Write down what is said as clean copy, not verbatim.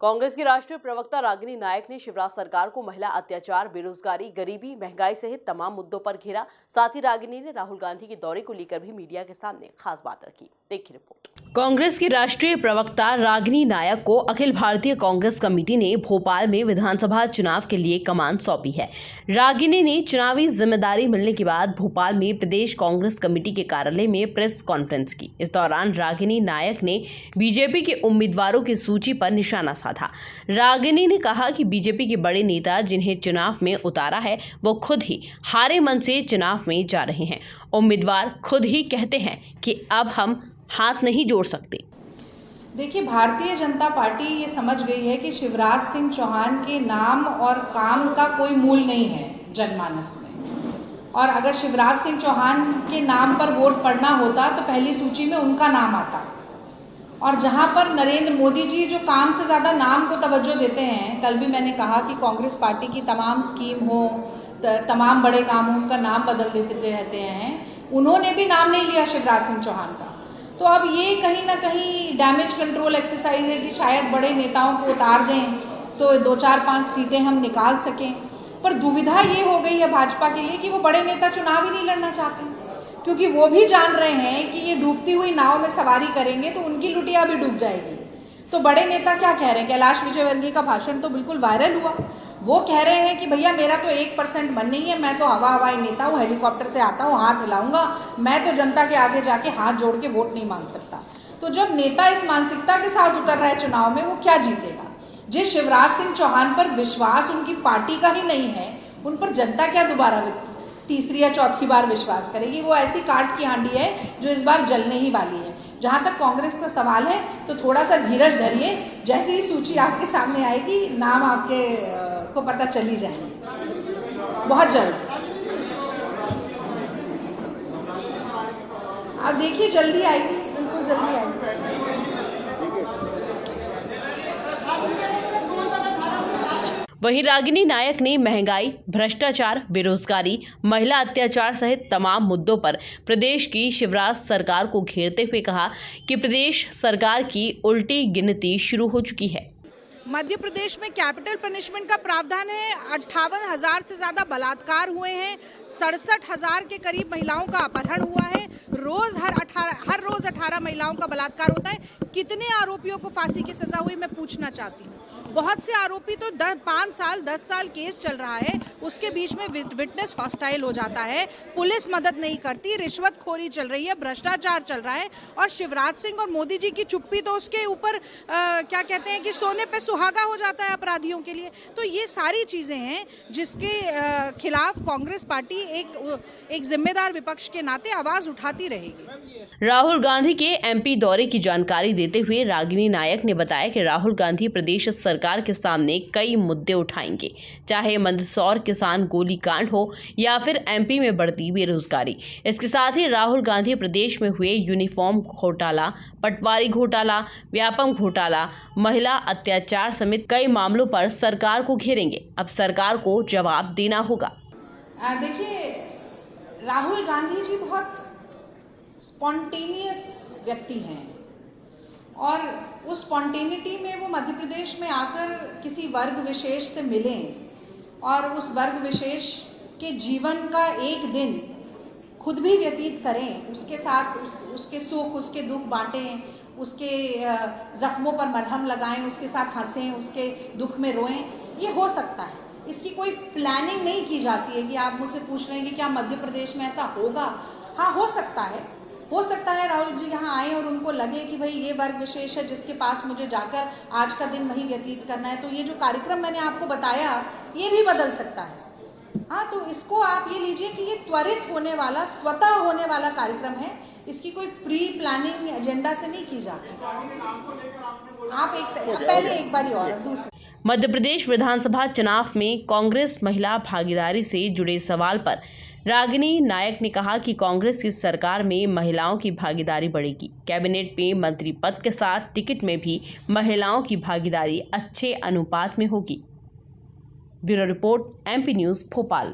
कांग्रेस की राष्ट्रीय प्रवक्ता रागिनी नायक ने शिवराज सरकार को महिला अत्याचार, बेरोजगारी, गरीबी, महंगाई सहित तमाम मुद्दों पर घेरा। साथ ही रागिनी ने राहुल गांधी के दौरे को लेकर भी मीडिया के सामने खास बात रखी। देखिए रिपोर्ट। कांग्रेस की राष्ट्रीय प्रवक्ता रागिनी नायक को अखिल भारतीय कांग्रेस कमेटी ने भोपाल में विधानसभा चुनाव के लिए कमान सौंपी है। रागिनी ने चुनावी जिम्मेदारी मिलने के बाद भोपाल में प्रदेश कांग्रेस कमेटी के कार्यालय में प्रेस कॉन्फ्रेंस की। इस दौरान रागिनी नायक ने बीजेपी के उम्मीदवारों की सूची पर निशाना साधा। रागिनी ने कहा कि बीजेपी के बड़े नेता जिन्हें चुनाव में उतारा है वो खुद ही हारे मन से चुनाव में जा रहे हैं। उम्मीदवार खुद ही कहते हैं कि अब हम हाथ नहीं जोड़ सकते। देखिए, भारतीय जनता पार्टी ये समझ गई है कि शिवराज सिंह चौहान के नाम और काम का कोई मूल नहीं है जनमानस में। और अगर शिवराज सिंह चौहान के नाम पर वोट पड़ना होता तो पहली सूची में उनका नाम आता। और जहां पर नरेंद्र मोदी जी जो काम से ज़्यादा नाम को तवज्जो देते हैं, कल भी मैंने कहा कि कांग्रेस पार्टी की तमाम स्कीम हो, तमाम बड़े कामों का नाम बदल देते रहते हैं, उन्होंने भी नाम नहीं लिया शिवराज सिंह चौहान का। तो अब ये कहीं ना कहीं डैमेज कंट्रोल एक्सरसाइज है कि शायद बड़े नेताओं को उतार दें तो 2-4-5 सीटें हम निकाल सकें। पर दुविधा ये हो गई है भाजपा के लिए कि वो बड़े नेता चुनाव ही नहीं लड़ना चाहते, क्योंकि वो भी जान रहे हैं कि ये डूबती हुई नाव में सवारी करेंगे तो उनकी लुटिया भी डूब जाएगी। तो बड़े नेता क्या कह रहे हैं? कैलाश विजयवर्गीय का भाषण तो बिल्कुल वायरल हुआ। वो कह रहे हैं कि भैया मेरा तो 1% मन नहीं है, मैं तो हवाई नेता हूँ, हेलीकॉप्टर से आता हूँ, हाथ हिलाऊंगा, मैं तो जनता के आगे जाके हाथ जोड़ के वोट नहीं मांग सकता। तो जब नेता इस मानसिकता के साथ उतर रहा है चुनाव में, वो क्या जीतेगा? जिस शिवराज सिंह चौहान पर विश्वास उनकी पार्टी का ही नहीं है, उन पर जनता क्या दोबारा तीसरी या चौथी बार विश्वास करेगी? वो ऐसी काट की हांडी है जो इस बार जलने ही वाली है। जहाँ तक कांग्रेस का सवाल है तो थोड़ा सा धीरज धरिए, जैसे ही सूची आपके सामने आएगी नाम आपके को पता चली जाएंगे बहुत जल्द। आप देखिए जल्दी आएगी, बिल्कुल जल्दी आएगी। वहीं रागिनी नायक ने महंगाई, भ्रष्टाचार, बेरोजगारी, महिला अत्याचार सहित तमाम मुद्दों पर प्रदेश की शिवराज सरकार को घेरते हुए कहा कि प्रदेश सरकार की उल्टी गिनती शुरू हो चुकी है। मध्य प्रदेश में कैपिटल पनिशमेंट का प्रावधान है। 58,000 से ज़्यादा बलात्कार हुए हैं, 67,000 के करीब महिलाओं का अपहरण हुआ है। हर रोज़ 18 महिलाओं का बलात्कार होता है। कितने आरोपियों को फांसी की सज़ा हुई, मैं पूछना चाहती हूँ। बहुत से आरोपी तो 5 साल 10 साल केस चल रहा है, उसके बीच में विटनेस हॉस्टाइल हो जाता है, पुलिस मदद नहीं करती, रिश्वतखोरी चल रही है, भ्रष्टाचार चल रहा है। और शिवराज सिंह और मोदी जी की चुप्पी तो उसके ऊपर क्या कहते हैं कि सोने पे सुहागा हो जाता है अपराधियों के लिए। तो ये सारी चीज़ें हैं जिसके खिलाफ कांग्रेस पार्टी एक जिम्मेदार विपक्ष के नाते आवाज़ उठाती रहेगी। राहुल गांधी के एमपी दौरे की जानकारी देते हुए रागिनी नायक ने बताया कि राहुल गांधी प्रदेश सरकार के सामने कई मुद्दे उठाएंगे, चाहे मंदसौर किसान गोलीकांड हो या फिर एमपी में बढ़ती बेरोजगारी। इसके साथ ही राहुल गांधी प्रदेश में हुए यूनिफॉर्म घोटाला, पटवारी घोटाला, व्यापम घोटाला, महिला अत्याचार समेत कई मामलों पर सरकार को घेरेंगे। अब सरकार को जवाब देना होगा। देखिए, राहुल गांधी जी बहुत स्पॉन्टेनियस व्यक्ति हैं और उस स्पॉन्टेनिटी में वो मध्य प्रदेश में आकर किसी वर्ग विशेष से मिलें और उस वर्ग विशेष के जीवन का एक दिन खुद भी व्यतीत करें, उसके साथ उसके सुख उसके दुख बांटें, उसके जख्मों पर मरहम लगाएं, उसके साथ हंसें, उसके दुख में रोएं। ये हो सकता है, इसकी कोई प्लानिंग नहीं की जाती है कि आप मुझसे पूछ रहे हैं कि क्या मध्य प्रदेश में ऐसा होगा। हाँ, हो सकता है राहुल जी यहाँ आए और उनको लगे कि भाई ये वर्ग विशेष है जिसके पास मुझे जाकर आज का दिन वहीं व्यतीत करना है, तो ये जो कार्यक्रम मैंने आपको बताया ये भी बदल सकता है। हाँ, तो इसको आप ये लीजिए कि ये त्वरित होने वाला, स्वतः होने वाला कार्यक्रम है, इसकी कोई प्री प्लानिंग एजेंडा से नहीं की जाती। आप पहले एक बारी और दूसरी मध्य प्रदेश विधानसभा चुनाव में कांग्रेस महिला भागीदारी से जुड़े सवाल पर रागिनी नायक ने कहा कि कांग्रेस की सरकार में महिलाओं की भागीदारी बढ़ेगी। कैबिनेट में मंत्री पद के साथ टिकट में भी महिलाओं की भागीदारी अच्छे अनुपात में होगी। Bureau report, MP news, Bhopal.